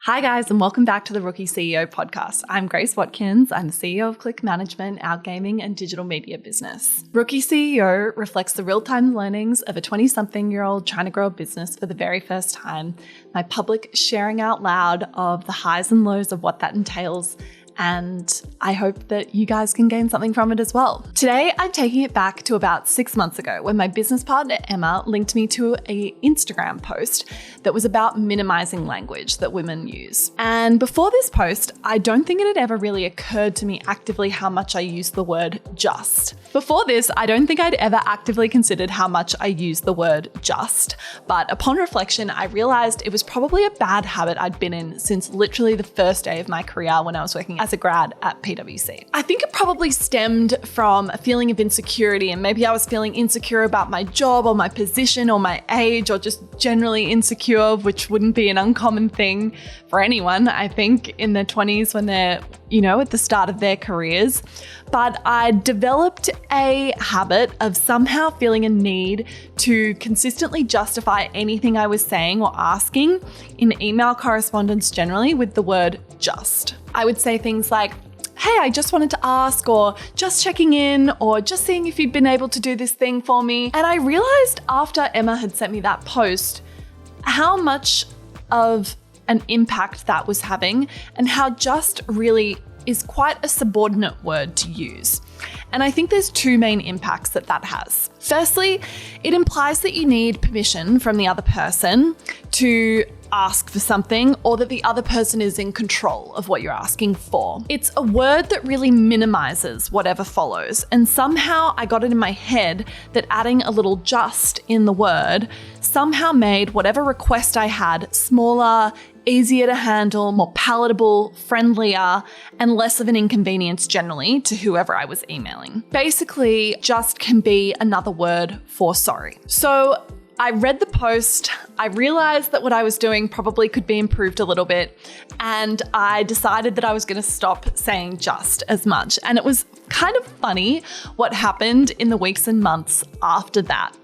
Hi guys, and welcome back to the Rookie CEO podcast. I'm Grace Watkins. I'm the CEO of Click Management, our gaming and digital media business. Rookie CEO reflects the real-time learnings of a 20-something-year-old trying to grow a business for the very first time, my public sharing out loud of the highs and lows of what that entails, and I hope that you guys can gain something from it as well. Today, I'm taking it back to about 6 months ago when my business partner, Emma, linked me to an Instagram post that was about minimizing language that women use. And before this post, I don't think it had ever really occurred to me actively how much I use the word just. Before this, I don't think I'd ever actively considered how much I use the word just. But upon reflection, I realized it was probably a bad habit I'd been in since literally the first day of my career when I was working as a grad at PwC. I think it probably stemmed from a feeling of insecurity, and maybe I was feeling insecure about my job or my position or my age or just generally insecure, which wouldn't be an uncommon thing for anyone, I think, in their 20s when they're, at the start of their careers. But I developed a habit of somehow feeling a need to consistently justify anything I was saying or asking in email correspondence generally with the word just. I would say things like, hey, I just wanted to ask, or just checking in, or just seeing if you'd been able to do this thing for me. And I realized after Emma had sent me that post how much of an impact that was having and how just really is quite a subordinate word to use. And I think there's two main impacts that has. Firstly, it implies that you need permission from the other person to ask for something, or that the other person is in control of what you're asking for. It's a word that really minimizes whatever follows. And somehow I got it in my head that adding a little just in the word somehow made whatever request I had smaller, easier to handle, more palatable, friendlier, and less of an inconvenience generally to whoever I was emailing. Basically, just can be another word for sorry. So I read the post, I realized that what I was doing probably could be improved a little bit, and I decided that I was going to stop saying just as much. And it was kind of funny what happened in the weeks and months after that.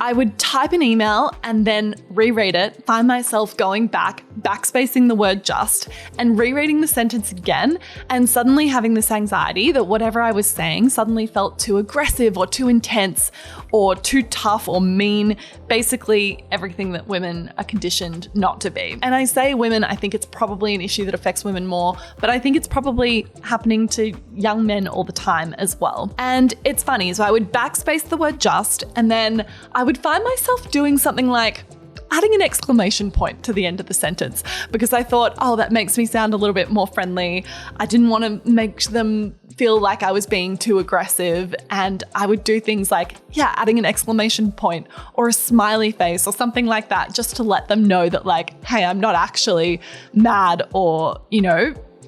I would type an email and then reread it, find myself going back, backspacing the word just, and rereading the sentence again, and suddenly having this anxiety that whatever I was saying suddenly felt too aggressive or too intense or too tough or mean, basically everything that women are conditioned not to be. And I say women, I think it's probably an issue that affects women more, but I think it's probably happening to young men all the time as well. And it's funny, so I would backspace the word just, and then I would find myself doing something like adding an exclamation point to the end of the sentence because I thought, oh, that makes me sound a little bit more friendly. I didn't want to make them feel like I was being too aggressive, and I would do things like, adding an exclamation point or a smiley face or something like that just to let them know that like, hey, I'm not actually mad or,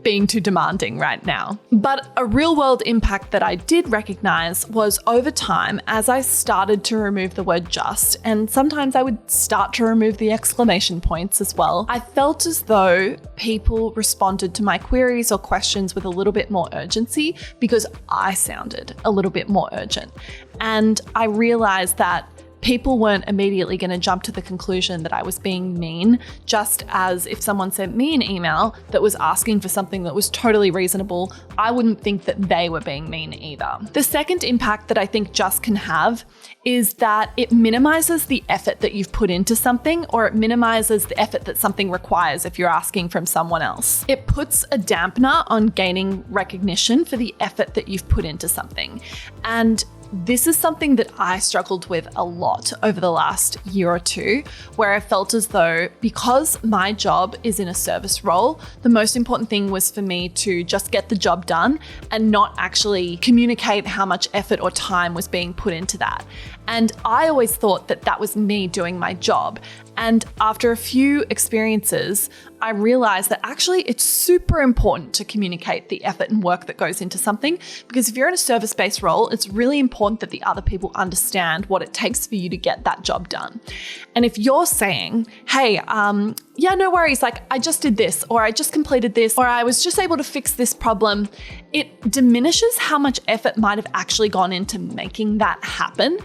being too demanding right now. But a real world impact that I did recognize was over time as I started to remove the word just, and sometimes I would start to remove the exclamation points as well, I felt as though people responded to my queries or questions with a little bit more urgency because I sounded a little bit more urgent. And I realized that people weren't immediately going to jump to the conclusion that I was being mean, just as if someone sent me an email that was asking for something that was totally reasonable, I wouldn't think that they were being mean either. The second impact that I think just can have is that it minimizes the effort that you've put into something, or it minimizes the effort that something requires if you're asking from someone else. It puts a dampener on gaining recognition for the effort that you've put into something. And this is something that I struggled with a lot over the last year or two, where I felt as though because my job is in a service role, the most important thing was for me to just get the job done and not actually communicate how much effort or time was being put into that. And I always thought that that was me doing my job. And after a few experiences, I realized that actually it's super important to communicate the effort and work that goes into something, because if you're in a service-based role, it's really important that the other people understand what it takes for you to get that job done. And if you're saying, hey, no worries, like I just did this, or I just completed this, or I was just able to fix this problem, it diminishes how much effort might have actually gone into making that happen.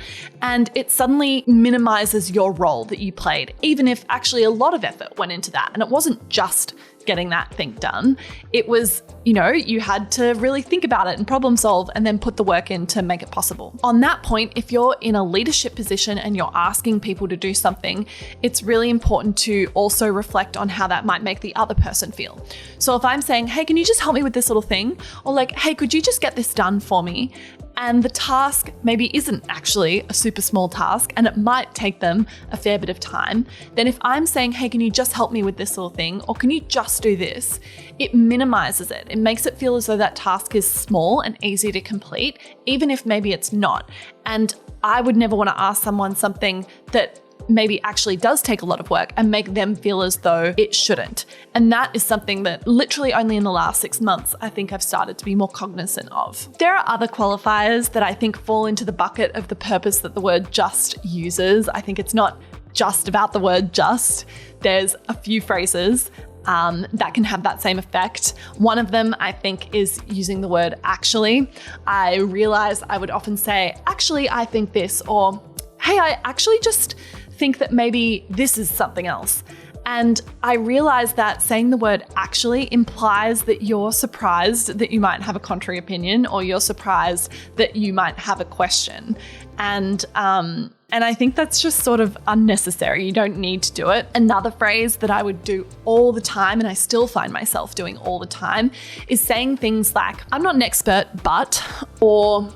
And it suddenly minimizes your role that you played, even if actually a lot of effort went into that. And it wasn't just getting that thing done. It was, you had to really think about it and problem solve and then put the work in to make it possible. On that point, if you're in a leadership position and you're asking people to do something, it's really important to also reflect on how that might make the other person feel. So if I'm saying, hey, can you just help me with this little thing? Or like, hey, could you just get this done for me? And the task maybe isn't actually a super small task and it might take them a fair bit of time, then if I'm saying, hey, can you just help me with this little thing? Or can you just do this? It minimizes it. It makes it feel as though that task is small and easy to complete, even if maybe it's not. And I would never want to ask someone something that maybe actually does take a lot of work and make them feel as though it shouldn't. And that is something that literally only in the last 6 months, I think I've started to be more cognizant of. There are other qualifiers that I think fall into the bucket of the purpose that the word just uses. I think it's not just about the word just. There's a few phrases that can have that same effect. One of them, I think, is using the word actually. I realized I would often say, actually, I think this, or hey, I actually just think that maybe this is something else. And I realized that saying the word actually implies that you're surprised that you might have a contrary opinion, or you're surprised that you might have a question. And I think that's just sort of unnecessary. You don't need to do it. Another phrase that I would do all the time, and I still find myself doing all the time, is saying things like, I'm not an expert, but, or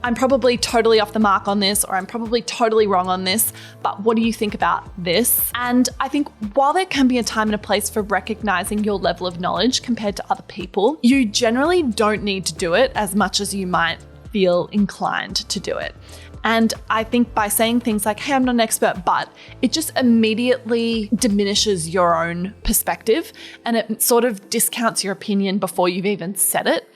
I'm probably totally off the mark on this, or I'm probably totally wrong on this, but what do you think about this? And I think while there can be a time and a place for recognizing your level of knowledge compared to other people, you generally don't need to do it as much as you might feel inclined to do it. And I think by saying things like, hey, I'm not an expert, but, it just immediately diminishes your own perspective and it sort of discounts your opinion before you've even said it.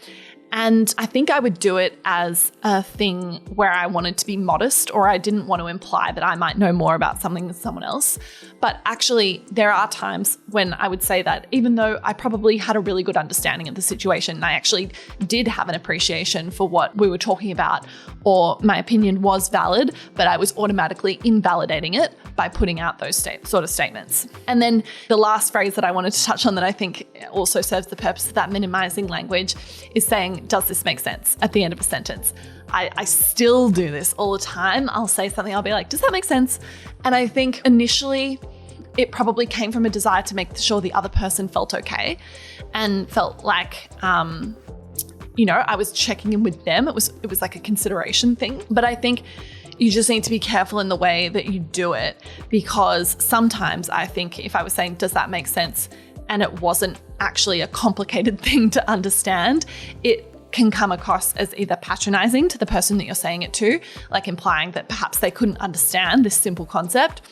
And I think I would do it as a thing where I wanted to be modest, or I didn't want to imply that I might know more about something than someone else. But actually, there are times when I would say that, even though I probably had a really good understanding of the situation, and I actually did have an appreciation for what we were talking about, or my opinion was valid, but I was automatically invalidating it by putting out those sort of statements. And then the last phrase that I wanted to touch on that I think also serves the purpose of that minimizing language is saying, does this make sense at the end of a sentence? I still do this all the time. I'll say something, I'll be like, does that make sense? And I think initially it probably came from a desire to make sure the other person felt okay and felt like, I was checking in with them. It was like a consideration thing. But I think you just need to be careful in the way that you do it, because sometimes I think if I was saying, does that make sense? And it wasn't actually a complicated thing to understand, it can come across as either patronizing to the person that you're saying it to, like implying that perhaps they couldn't understand this simple concept,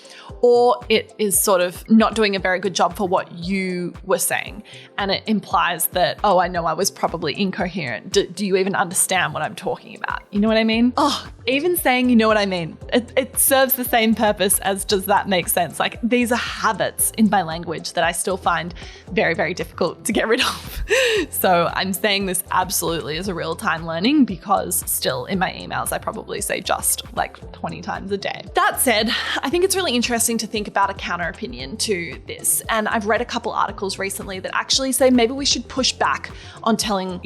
or it is sort of not doing a very good job for what you were saying. And it implies that, oh, I know I was probably incoherent. Do you even understand what I'm talking about? You know what I mean? Oh, even saying, you know what I mean, it serves the same purpose as does that make sense? Like, these are habits in my language that I still find very, very difficult to get rid of. So I'm saying this absolutely as a real-time learning, because still in my emails, I probably say just like 20 times a day. That said, I think it's really interesting to think about a counter opinion to this. And I've read a couple articles recently that actually say maybe we should push back on telling,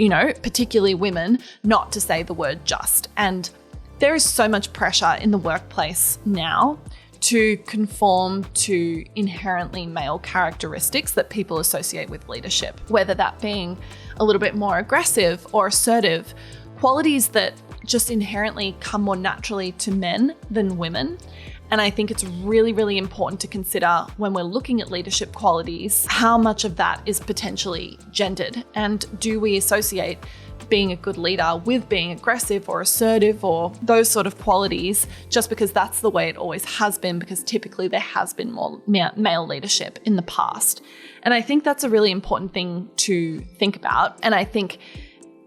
particularly women, not to say the word just. And there is so much pressure in the workplace now to conform to inherently male characteristics that people associate with leadership, whether that being a little bit more aggressive or assertive, qualities that just inherently come more naturally to men than women. And I think it's really, really important to consider when we're looking at leadership qualities, how much of that is potentially gendered, and do we associate being a good leader with being aggressive or assertive or those sort of qualities just because that's the way it always has been, because typically there has been more male leadership in the past. And I think that's a really important thing to think about. And I think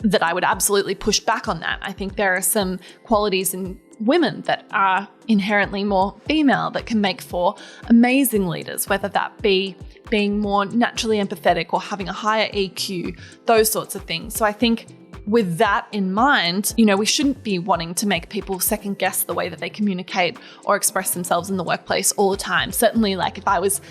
that I would absolutely push back on that. I think there are some qualities in women that are inherently more female that can make for amazing leaders, whether that be being more naturally empathetic or having a higher EQ, those sorts of things. So I think with that in mind, you know, we shouldn't be wanting to make people second guess the way that they communicate or express themselves in the workplace all the time. Certainly, like if I was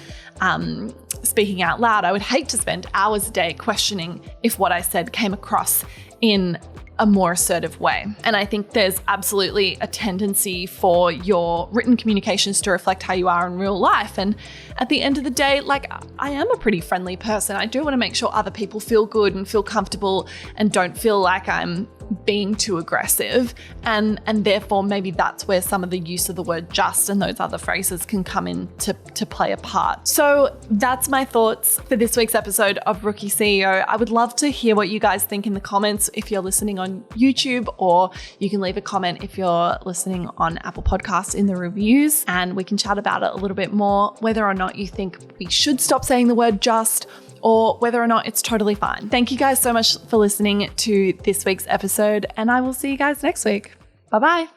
speaking out loud, I would hate to spend hours a day questioning if what I said came across in a more assertive way. And I think there's absolutely a tendency for your written communications to reflect how you are in real life. And at the end of the day, like, I am a pretty friendly person. I do want to make sure other people feel good and feel comfortable and don't feel like I'm being too aggressive. And therefore, maybe that's where some of the use of the word just and those other phrases can come in to play a part. So that's my thoughts for this week's episode of Rookie CEO. I would love to hear what you guys think in the comments if you're listening on YouTube, or you can leave a comment if you're listening on Apple Podcasts in the reviews, and we can chat about it a little bit more, whether or not you think we should stop saying the word just, or whether or not it's totally fine. Thank you guys so much for listening to this week's episode, and I will see you guys next week. Bye-bye.